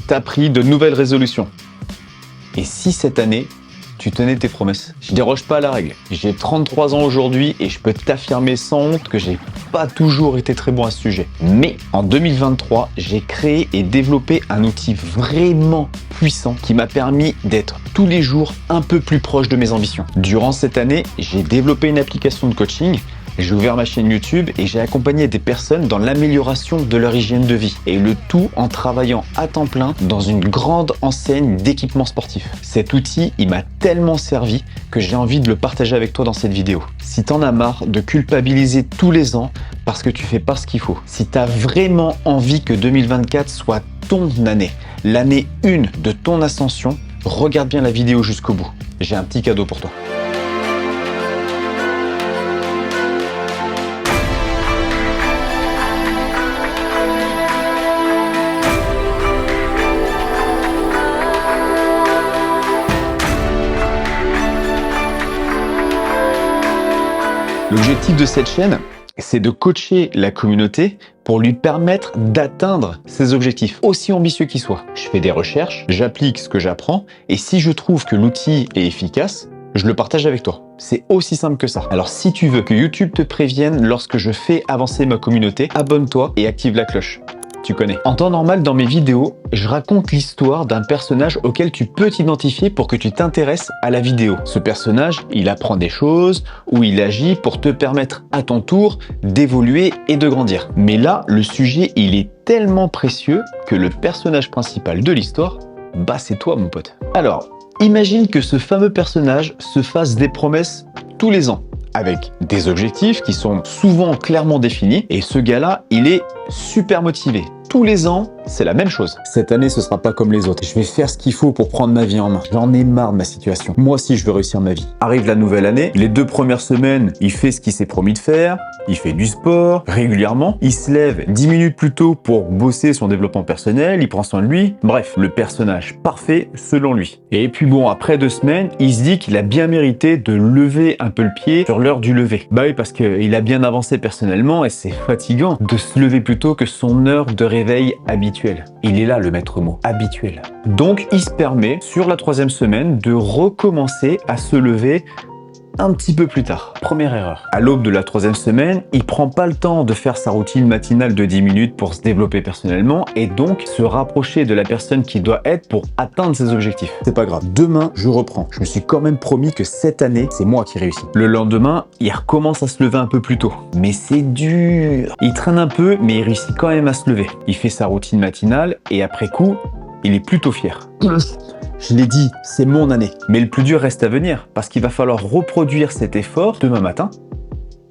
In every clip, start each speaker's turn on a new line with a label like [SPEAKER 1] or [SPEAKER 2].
[SPEAKER 1] t'as pris de nouvelles résolutions. Et si cette année, tu tenais tes promesses? Je déroge pas à la règle. J'ai 33 ans aujourd'hui et je peux t'affirmer sans honte que j'ai pas toujours été très bon à ce sujet. Mais en 2023, j'ai créé et développé un outil vraiment puissant qui m'a permis d'être tous les jours un peu plus proche de mes ambitions. Durant cette année, j'ai développé une application de coaching. J'ai ouvert ma chaîne YouTube et j'ai accompagné des personnes dans l'amélioration de leur hygiène de vie. Et le tout en travaillant à temps plein dans une grande enseigne d'équipements sportifs. Cet outil, il m'a tellement servi que j'ai envie de le partager avec toi dans cette vidéo. Si t'en as marre de culpabiliser tous les ans parce que tu fais pas ce qu'il faut, si t'as vraiment envie que 2024 soit ton année, l'année 1 de ton ascension, regarde bien la vidéo jusqu'au bout. J'ai un petit cadeau pour toi. L'objectif de cette chaîne, c'est de coacher la communauté pour lui permettre d'atteindre ses objectifs, aussi ambitieux qu'ils soient. Je fais des recherches, j'applique ce que j'apprends, et si je trouve que l'outil est efficace, je le partage avec toi. C'est aussi simple que ça. Alors si tu veux que YouTube te prévienne lorsque je fais avancer ma communauté, abonne-toi et active la cloche. Tu connais. En temps normal, dans mes vidéos, je raconte l'histoire d'un personnage auquel tu peux t'identifier pour que tu t'intéresses à la vidéo. Ce personnage, il apprend des choses ou il agit pour te permettre à ton tour d'évoluer et de grandir. Mais là, le sujet, il est tellement précieux que le personnage principal de l'histoire, bah c'est toi mon pote. Alors, imagine que ce fameux personnage se fasse des promesses tous les ans, avec des objectifs qui sont souvent clairement définis, et ce gars-là, il est super motivé. Tous les ans, c'est la même chose. Cette année, ce sera pas comme les autres. Je vais faire ce qu'il faut pour prendre ma vie en main. J'en ai marre de ma situation. Moi aussi, je veux réussir ma vie. Arrive la nouvelle année. Les 2 premières semaines, il fait ce qu'il s'est promis de faire. Il fait du sport régulièrement. Il se lève 10 minutes plus tôt pour bosser son développement personnel. Il prend soin de lui. Bref, le personnage parfait selon lui. Et puis bon, après 2 semaines, il se dit qu'il a bien mérité de lever un peu le pied sur l'heure du lever. Bah oui, parce qu'il a bien avancé personnellement et c'est fatigant de se lever plus tôt que son heure de réveil habituel. Il est là le maître mot, habituel. Donc il se permet sur la 3e semaine de recommencer à se lever un petit peu plus tard. Première erreur. À l'aube de la 3e semaine, il prend pas le temps de faire sa routine matinale de 10 minutes pour se développer personnellement et donc se rapprocher de la personne qui doit être pour atteindre ses objectifs. C'est pas grave. Demain, je reprends. Je me suis quand même promis que cette année, c'est moi qui réussis. Le lendemain, il recommence à se lever un peu plus tôt. Mais c'est dur. Il traîne un peu, mais il réussit quand même à se lever. Il fait sa routine matinale et après coup, il est plutôt fier. Je l'ai dit, c'est mon année. Mais le plus dur reste à venir, parce qu'il va falloir reproduire cet effort demain matin,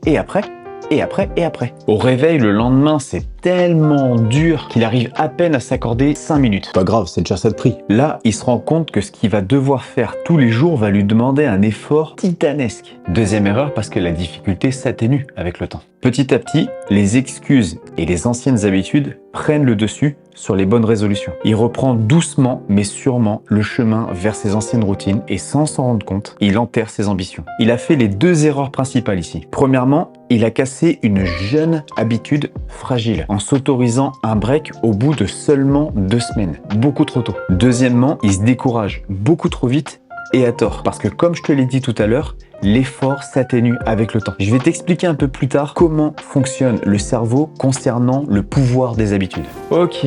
[SPEAKER 1] et après, et après, et après. Au réveil, le lendemain, c'est tellement dur qu'il arrive à peine à s'accorder 5 minutes. Pas grave, c'est déjà ça de prix. Là, il se rend compte que ce qu'il va devoir faire tous les jours va lui demander un effort titanesque. Deuxième erreur, parce que la difficulté s'atténue avec le temps. Petit à petit, les excuses et les anciennes habitudes prennent le dessus sur les bonnes résolutions. Il reprend doucement mais sûrement le chemin vers ses anciennes routines et sans s'en rendre compte, il enterre ses ambitions. Il a fait les 2 erreurs principales ici. Premièrement, il a cassé une jeune habitude fragile en s'autorisant un break au bout de seulement 2 semaines. Beaucoup trop tôt. Deuxièmement, il se décourage beaucoup trop vite et à tort. Parce que comme je te l'ai dit tout à l'heure, l'effort s'atténue avec le temps. Je vais t'expliquer un peu plus tard comment fonctionne le cerveau concernant le pouvoir des habitudes. Ok.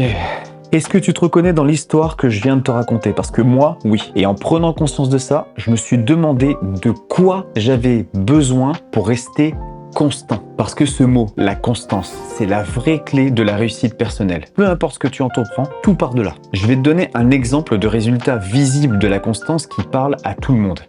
[SPEAKER 1] Est-ce que tu te reconnais dans l'histoire que je viens de te raconter? Parce que moi, oui. Et en prenant conscience de ça, je me suis demandé de quoi j'avais besoin pour rester constant. Parce que ce mot, la constance, c'est la vraie clé de la réussite personnelle. Peu importe ce que tu entreprends, tout part de là. Je vais te donner un exemple de résultat visible de la constance qui parle à tout le monde.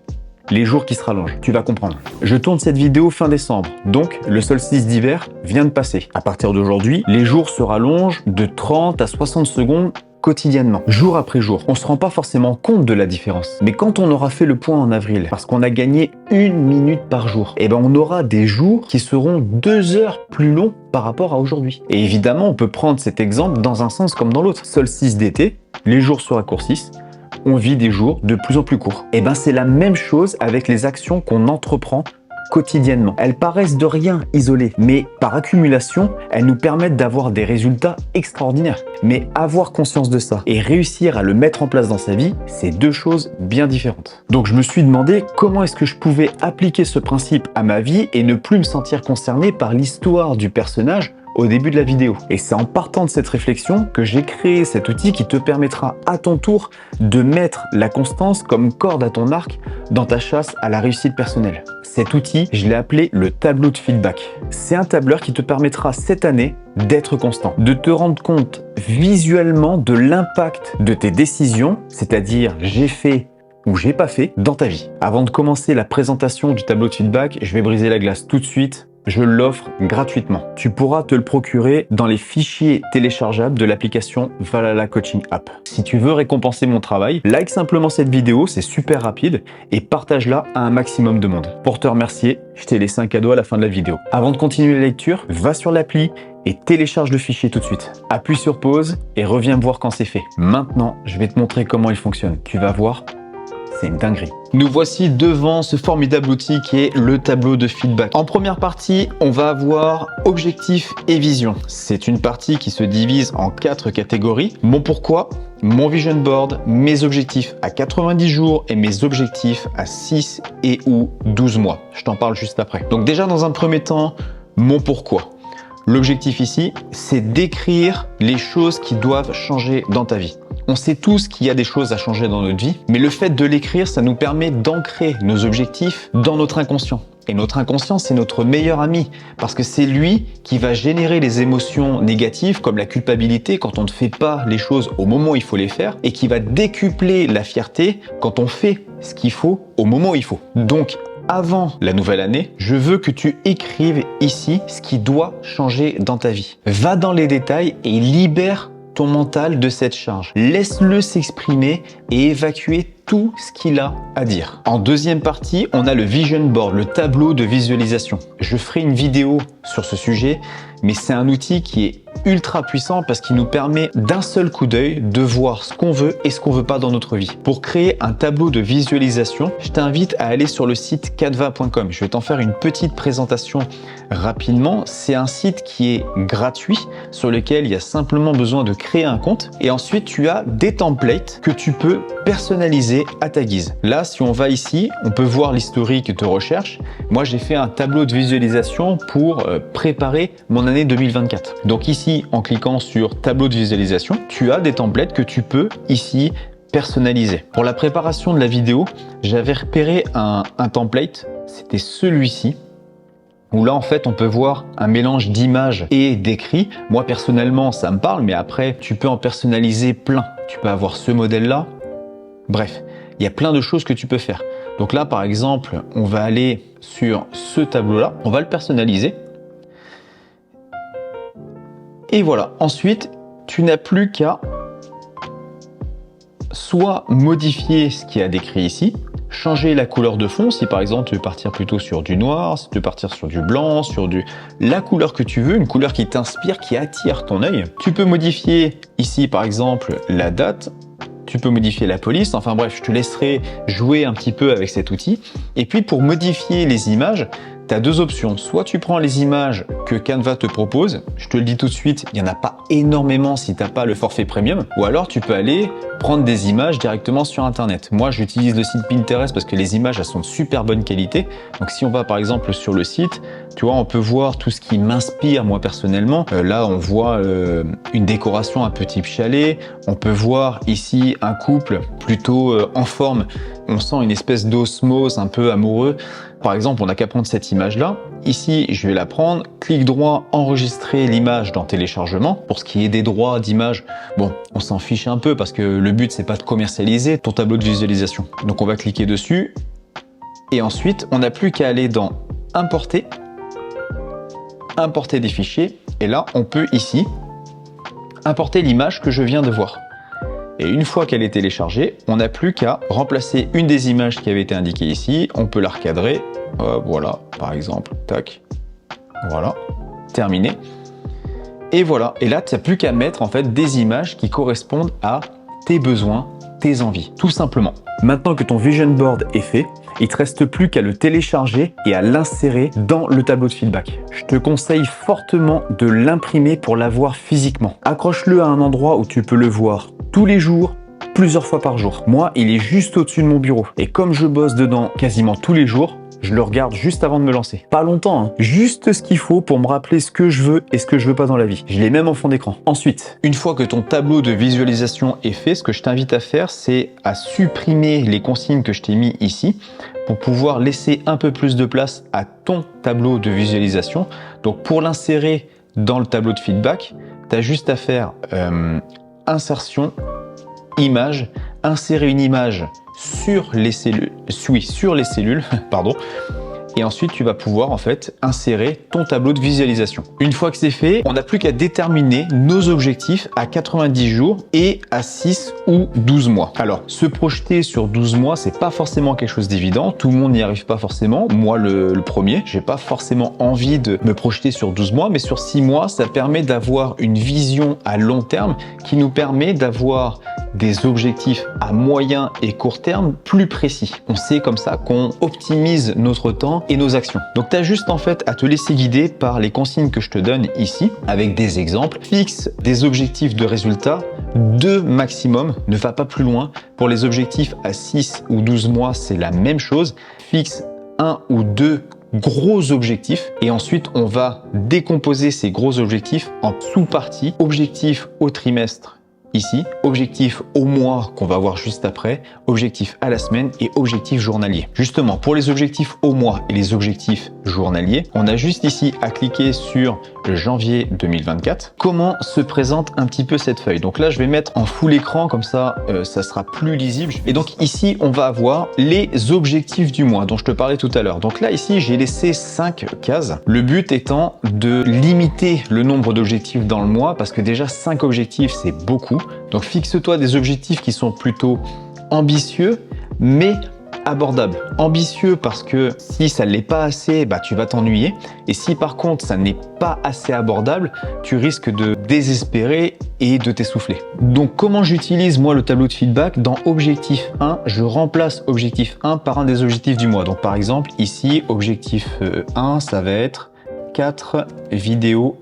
[SPEAKER 1] Les jours qui se rallongent, tu vas comprendre. Je tourne cette vidéo fin décembre, donc le solstice d'hiver vient de passer. À partir d'aujourd'hui, les jours se rallongent de 30 à 60 secondes quotidiennement, jour après jour. On se rend pas forcément compte de la différence. Mais quand on aura fait le point en avril, parce qu'on a gagné 1 minute par jour, et ben on aura des jours qui seront 2 heures plus longs par rapport à aujourd'hui. Et évidemment, on peut prendre cet exemple dans un sens comme dans l'autre. Solstice d'été, les jours se raccourcissent, on vit des jours de plus en plus courts. Et ben c'est la même chose avec les actions qu'on entreprend quotidiennement. Elles paraissent de rien isolées, mais par accumulation, elles nous permettent d'avoir des résultats extraordinaires. Mais avoir conscience de ça et réussir à le mettre en place dans sa vie, c'est deux choses bien différentes. Donc je me suis demandé comment est-ce que je pouvais appliquer ce principe à ma vie et ne plus me sentir concerné par l'histoire du personnage au début de la vidéo. Et c'est en partant de cette réflexion que j'ai créé cet outil qui te permettra à ton tour de mettre la constance comme corde à ton arc dans ta chasse à la réussite personnelle. Cet outil, je l'ai appelé le tableau de feedback. C'est un tableur qui te permettra cette année d'être constant, de te rendre compte visuellement de l'impact de tes décisions, c'est-à-dire j'ai fait ou j'ai pas fait dans ta vie. Avant de commencer la présentation du tableau de feedback, je vais briser la glace tout de suite. Je l'offre gratuitement. Tu pourras te le procurer dans les fichiers téléchargeables de l'application Valhalla Coaching App. Si tu veux récompenser mon travail, like simplement cette vidéo, c'est super rapide, et partage-la à un maximum de monde. Pour te remercier, je t'ai laissé un cadeau à la fin de la vidéo. Avant de continuer la lecture, va sur l'appli et télécharge le fichier tout de suite. Appuie sur pause et reviens me voir quand c'est fait. Maintenant, je vais te montrer comment il fonctionne. Tu vas voir, c'est une dinguerie. Nous voici devant ce formidable outil qui est le tableau de feedback. En première partie, on va avoir objectif et vision. C'est une partie qui se divise en 4 catégories. Mon pourquoi, mon vision board, mes objectifs à 90 jours et mes objectifs à 6 et ou 12 mois. Je t'en parle juste après. Donc déjà dans un premier temps, mon pourquoi. L'objectif ici, c'est d'écrire les choses qui doivent changer dans ta vie. On sait tous qu'il y a des choses à changer dans notre vie, mais le fait de l'écrire, ça nous permet d'ancrer nos objectifs dans notre inconscient. Et notre inconscient, c'est notre meilleur ami, parce que c'est lui qui va générer les émotions négatives, comme la culpabilité quand on ne fait pas les choses au moment où il faut les faire, et qui va décupler la fierté quand on fait ce qu'il faut au moment où il faut. Donc, avant la nouvelle année, je veux que tu écrives ici ce qui doit changer dans ta vie. Va dans les détails et libère ton mental de cette charge. Laisse-le s'exprimer et évacuer tout ce qu'il a à dire. En deuxième partie, on a le vision board, le tableau de visualisation. Je ferai une vidéo sur ce sujet, mais c'est un outil qui est ultra puissant parce qu'il nous permet d'un seul coup d'œil de voir ce qu'on veut et ce qu'on veut pas dans notre vie. Pour créer un tableau de visualisation, je t'invite à aller sur le site canva.com. Je vais t'en faire une petite présentation rapidement. C'est un site qui est gratuit, sur lequel il y a simplement besoin de créer un compte et ensuite tu as des templates que tu peux personnaliser à ta guise. Là, si on va ici, on peut voir l'historique de recherche. Moi, j'ai fait un tableau de visualisation pour préparer mon année 2024. Donc ici, en cliquant sur tableau de visualisation, tu as des templates que tu peux ici personnaliser. Pour la préparation de la vidéo, j'avais repéré un template, c'était celui-ci, où là en fait on peut voir un mélange d'images et d'écrits. Moi personnellement ça me parle, mais après tu peux en personnaliser plein. Tu peux avoir ce modèle-là. Bref, il y a plein de choses que tu peux faire. Donc là par exemple, on va aller sur ce tableau-là, on va le personnaliser. Et voilà, ensuite tu n'as plus qu'à soit modifier ce qui a décrit ici, changer la couleur de fond, si par exemple tu veux partir plutôt sur du noir, si tu veux partir sur du blanc, sur la couleur que tu veux, une couleur qui t'inspire, qui attire ton œil. Tu peux modifier ici par exemple la date, tu peux modifier la police, enfin bref, je te laisserai jouer un petit peu avec cet outil. Et puis pour modifier les images, tu as deux options. Soit tu prends les images que Canva te propose, je te le dis tout de suite, il n'y en a pas énormément si tu n'as pas le forfait premium, ou alors tu peux aller prendre des images directement sur internet. Moi j'utilise le site Pinterest parce que les images elles sont de super bonne qualité. Donc si on va par exemple sur le site, tu vois, on peut voir tout ce qui m'inspire moi personnellement. Là on voit une décoration un peu type chalet, on peut voir ici un couple plutôt en forme, on sent une espèce d'osmose un peu amoureux. Par exemple, on n'a qu'à prendre cette image-là. Ici, je vais la prendre, clic droit, enregistrer l'image dans téléchargement. Pour ce qui est des droits d'image, bon, on s'en fiche un peu parce que le but, c'est pas de commercialiser ton tableau de visualisation. Donc, on va cliquer dessus. Et ensuite, on n'a plus qu'à aller dans Importer, Importer des fichiers. Et là, on peut ici importer l'image que je viens de voir. Et une fois qu'elle est téléchargée, on n'a plus qu'à remplacer une des images qui avait été indiquée ici. On peut la recadrer. Voilà, par exemple, tac. Voilà, terminé. Et voilà. Et là, tu n'as plus qu'à mettre en fait des images qui correspondent à tes besoins tes envies, tout simplement. Maintenant que ton vision board est fait, il ne te reste plus qu'à le télécharger et à l'insérer dans le tableau de feedback. Je te conseille fortement de l'imprimer pour l'avoir physiquement. Accroche-le à un endroit où tu peux le voir tous les jours, plusieurs fois par jour. Moi, il est juste au-dessus de mon bureau. Et comme je bosse dedans quasiment tous les jours, je le regarde juste avant de me lancer. Pas longtemps, hein. Juste ce qu'il faut pour me rappeler ce que je veux et ce que je veux pas dans la vie. Je l'ai même en fond d'écran. Ensuite, une fois que ton tableau de visualisation est fait, ce que je t'invite à faire, c'est à supprimer les consignes que je t'ai mis ici pour pouvoir laisser un peu plus de place à ton tableau de visualisation. Donc pour l'insérer dans le tableau de feedback, tu as juste à faire insertion, image, insérer une image sur les cellules, pardon. Et ensuite, tu vas pouvoir en fait insérer ton tableau de visualisation. Une fois que c'est fait, on n'a plus qu'à déterminer nos objectifs à 90 jours et à 6 ou 12 mois. Alors, se projeter sur 12 mois, c'est pas forcément quelque chose d'évident. Tout le monde n'y arrive pas forcément. Moi, le premier, j'ai pas forcément envie de me projeter sur 12 mois, mais sur 6 mois, ça permet d'avoir une vision à long terme qui nous permet d'avoir des objectifs à moyen et court terme plus précis. On sait comme ça qu'on optimise notre temps et nos actions. Donc tu as juste en fait à te laisser guider par les consignes que je te donne ici avec des exemples. Fixe des objectifs de résultats, 2 maximum, ne va pas plus loin. Pour les objectifs à 6 ou 12 mois, c'est la même chose. Fixe 1 ou 2 gros objectifs et ensuite on va décomposer ces gros objectifs en sous-parties. Objectifs au trimestre ici, objectif au mois qu'on va voir juste après, objectif à la semaine et objectif journalier. Justement, pour les objectifs au mois et les objectifs journaliers, on a juste ici à cliquer sur janvier 2024. Comment se présente un petit peu cette feuille? Donc là, je vais mettre en full écran, comme ça, ça sera plus lisible. Et donc ici, on va avoir les objectifs du mois dont je te parlais tout à l'heure. Donc là, ici, j'ai laissé 5 cases. Le but étant de limiter le nombre d'objectifs dans le mois parce que déjà 5 objectifs, c'est beaucoup. Donc fixe-toi des objectifs qui sont plutôt ambitieux, mais abordables. Ambitieux parce que si ça ne l'est pas assez, bah, tu vas t'ennuyer. Et si par contre ça n'est pas assez abordable, tu risques de désespérer et de t'essouffler. Donc comment j'utilise moi le tableau de feedback? Dans objectif 1, je remplace objectif 1 par un des objectifs du mois. Donc par exemple ici, objectif 1, ça va être 4 vidéos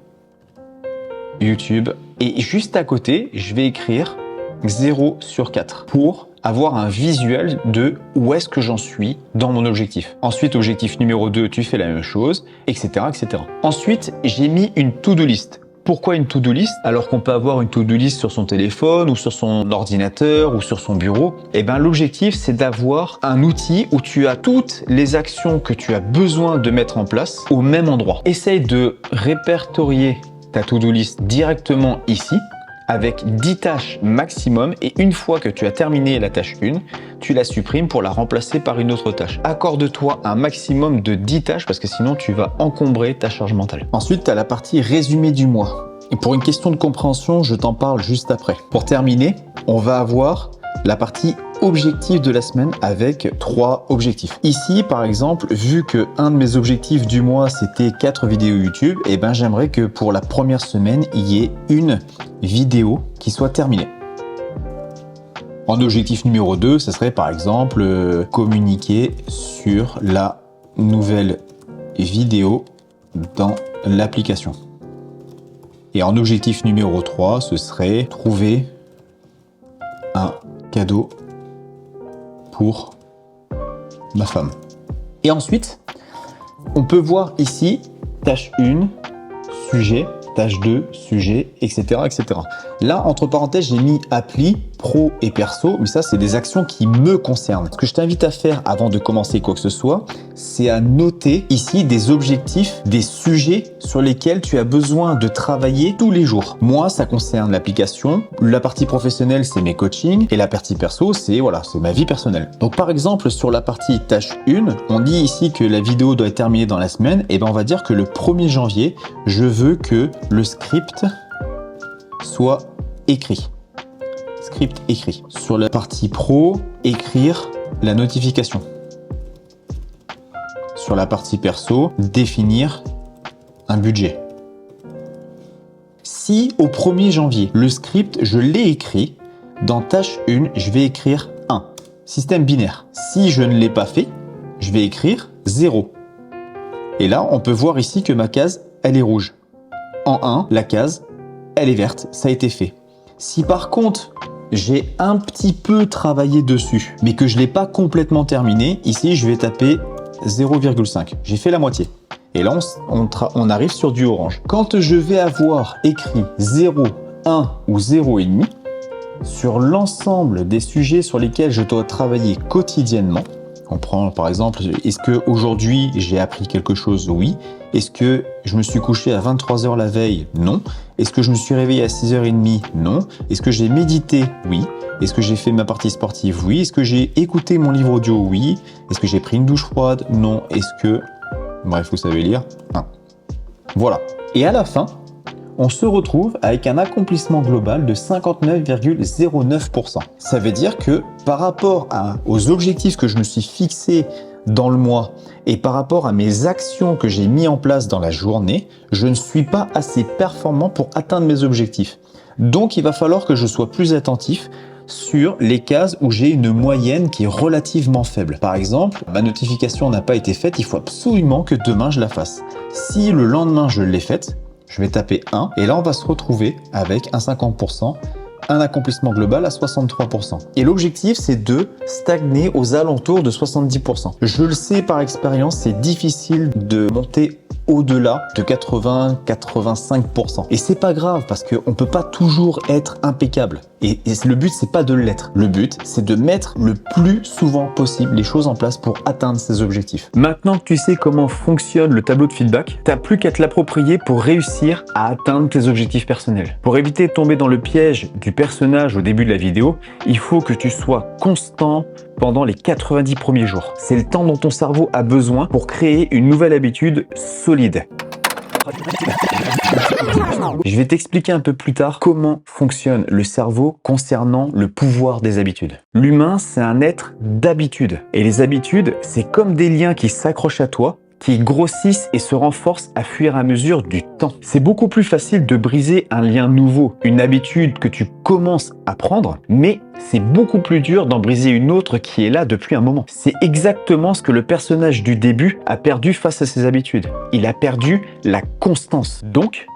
[SPEAKER 1] YouTube. Et juste à côté, je vais écrire 0 sur 4 pour avoir un visuel de où est-ce que j'en suis dans mon objectif. Ensuite, objectif numéro 2, tu fais la même chose, etc. etc. Ensuite, j'ai mis une to-do list. Pourquoi une to-do list alors qu'on peut avoir une to-do list sur son téléphone ou sur son ordinateur ou sur son bureau? Eh bien, l'objectif, c'est d'avoir un outil où tu as toutes les actions que tu as besoin de mettre en place au même endroit. Essaye de répertorier ta to-do list directement ici avec 10 tâches maximum et une fois que tu as terminé la tâche 1, tu la supprimes pour la remplacer par une autre tâche. Accorde-toi un maximum de 10 tâches parce que sinon tu vas encombrer ta charge mentale. Ensuite, tu as la partie résumé du mois. Et pour une question de compréhension, je t'en parle juste après. Pour terminer, on va avoir la partie objectif de la semaine avec 3 objectifs. Ici, par exemple, vu que un de mes objectifs du mois, c'était 4 vidéos YouTube, et ben j'aimerais que pour la première semaine, il y ait une vidéo qui soit terminée. En objectif numéro 2, ce serait par exemple communiquer sur la nouvelle vidéo dans l'application. Et en objectif numéro 3, ce serait trouver un cadeau pour ma femme. Et ensuite, on peut voir ici tâche 1, sujet, tâche 2, sujet, etc., etc. Là, entre parenthèses, j'ai mis appli, pro et perso, mais ça, c'est des actions qui me concernent. Ce que je t'invite à faire avant de commencer quoi que ce soit, c'est à noter ici des objectifs, des sujets sur lesquels tu as besoin de travailler tous les jours. Moi, ça concerne l'application. La partie professionnelle, c'est mes coachings. Et la partie perso, c'est voilà, c'est ma vie personnelle. Donc, par exemple, sur la partie tâche 1, on dit ici que la vidéo doit être terminée dans la semaine. Et ben, on va dire que le 1er janvier, je veux que le script soit écrit. Script écrit. Sur la partie pro, écrire la notification. Sur la partie perso, définir un budget. Si au 1er janvier, le script, je l'ai écrit, dans tâche 1, je vais écrire 1. Système binaire. Si je ne l'ai pas fait, je vais écrire 0. Et là, on peut voir ici que ma case, elle est rouge. En 1, la case, elle est verte, ça a été fait. Si par contre, j'ai un petit peu travaillé dessus, mais que je ne l'ai pas complètement terminé, ici, je vais taper 0,5. J'ai fait la moitié. Et là, on arrive sur du orange. Quand je vais avoir écrit 0, 1 ou 0,5, sur l'ensemble des sujets sur lesquels je dois travailler quotidiennement, on prend par exemple, est-ce qu'aujourd'hui j'ai appris quelque chose? Oui. Est-ce que je me suis couché à 23h la veille? Non. Est-ce que je me suis réveillé à 6h30? Non. Est-ce que j'ai médité? Oui. Est-ce que j'ai fait ma partie sportive? Oui. Est-ce que j'ai écouté mon livre audio? Oui. Est-ce que j'ai pris une douche froide? Non. Est-ce que... Bref, vous savez lire. Voilà. Et à la fin, on se retrouve avec un accomplissement global de 59,09%. Ça veut dire que par rapport aux objectifs que je me suis fixés dans le mois et par rapport à mes actions que j'ai mis en place dans la journée, je ne suis pas assez performant pour atteindre mes objectifs. Donc, il va falloir que je sois plus attentif sur les cases où j'ai une moyenne qui est relativement faible. Par exemple, ma notification n'a pas été faite, il faut absolument que demain je la fasse. Si le lendemain je l'ai faite, je vais taper 1 et là on va se retrouver avec un 50%, un accomplissement global à 63%. Et l'objectif c'est de stagner aux alentours de 70%. Je le sais par expérience, c'est difficile de monter au-delà de 80-85%. Et c'est pas grave parce qu'on peut pas toujours être impeccable. Et le but, c'est pas de l'être. Le but, c'est de mettre le plus souvent possible les choses en place pour atteindre ses objectifs. Maintenant que tu sais comment fonctionne le tableau de feedback, t'as plus qu'à te l'approprier pour réussir à atteindre tes objectifs personnels. Pour éviter de tomber dans le piège du personnage au début de la vidéo, il faut que tu sois constant pendant les 90 premiers jours. C'est le temps dont ton cerveau a besoin pour créer une nouvelle habitude solide. Je vais t'expliquer un peu plus tard comment fonctionne le cerveau concernant le pouvoir des habitudes. L'humain, c'est un être d'habitude. Et les habitudes, c'est comme des liens qui s'accrochent à toi, qui grossissent et se renforcent à fur et à mesure du temps. C'est beaucoup plus facile de briser un lien nouveau, une habitude que tu commences à prendre, mais c'est beaucoup plus dur d'en briser une autre qui est là depuis un moment. C'est exactement ce que le personnage du début a perdu face à ses habitudes. Il a perdu la constance. Donc,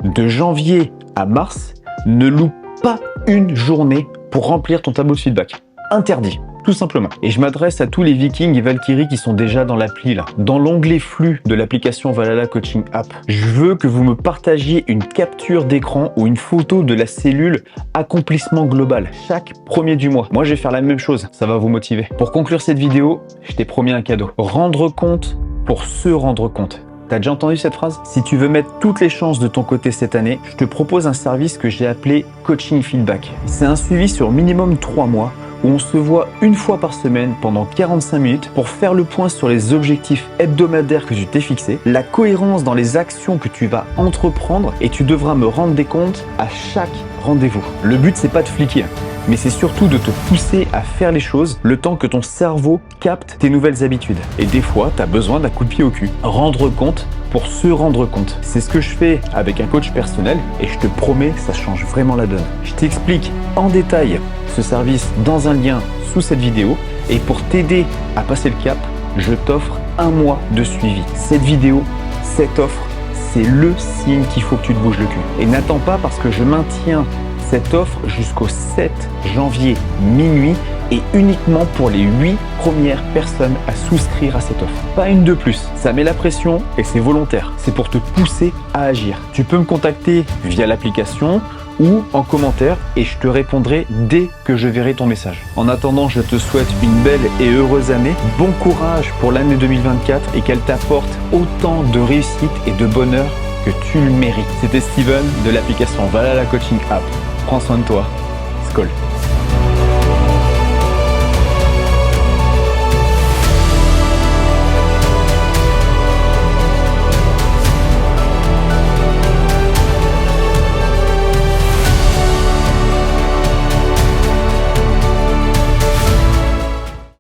[SPEAKER 1] de janvier à mars, ne loupe pas une journée pour remplir ton tableau de feedback. Interdit. Tout simplement. Et je m'adresse à tous les Vikings et Valkyries qui sont déjà dans l'appli là. Dans l'onglet flux de l'application Valhalla Coaching App, je veux que vous me partagiez une capture d'écran ou une photo de la cellule accomplissement global chaque premier du mois. Moi, je vais faire la même chose. Ça va vous motiver. Pour conclure cette vidéo, je t'ai promis un cadeau. Rendre compte pour se rendre compte. T'as déjà entendu cette phrase? Si tu veux mettre toutes les chances de ton côté cette année, je te propose un service que j'ai appelé Coaching Feedback. C'est un suivi sur minimum 3 mois où on se voit une fois par semaine pendant 45 minutes pour faire le point sur les objectifs hebdomadaires que tu t'es fixés, la cohérence dans les actions que tu vas entreprendre et tu devras me rendre des comptes à chaque rendez-vous. Le but, c'est pas de fliquer, mais c'est surtout de te pousser à faire les choses le temps que ton cerveau capte tes nouvelles habitudes. Et des fois, tu as besoin d'un coup de pied au cul. Rendre compte pour se rendre compte. C'est ce que je fais avec un coach personnel et je te promets, ça change vraiment la donne. Je t'explique en détail ce service dans un lien sous cette vidéo et pour t'aider à passer le cap, je t'offre 1 mois de suivi. Cette vidéo, cette offre, c'est le signe qu'il faut que tu te bouges le cul. Et n'attends pas parce que je maintiens cette offre jusqu'au 7 janvier minuit et uniquement pour les 8 premières personnes à souscrire à cette offre. Pas une de plus. Ça met la pression et c'est volontaire. C'est pour te pousser à agir. Tu peux me contacter via l'application ou en commentaire et je te répondrai dès que je verrai ton message. En attendant, je te souhaite une belle et heureuse année. Bon courage pour l'année 2024 et qu'elle t'apporte autant de réussite et de bonheur que tu le mérites. C'était Steven de l'application Valhalla Coaching App. Prends soin de toi. Skol.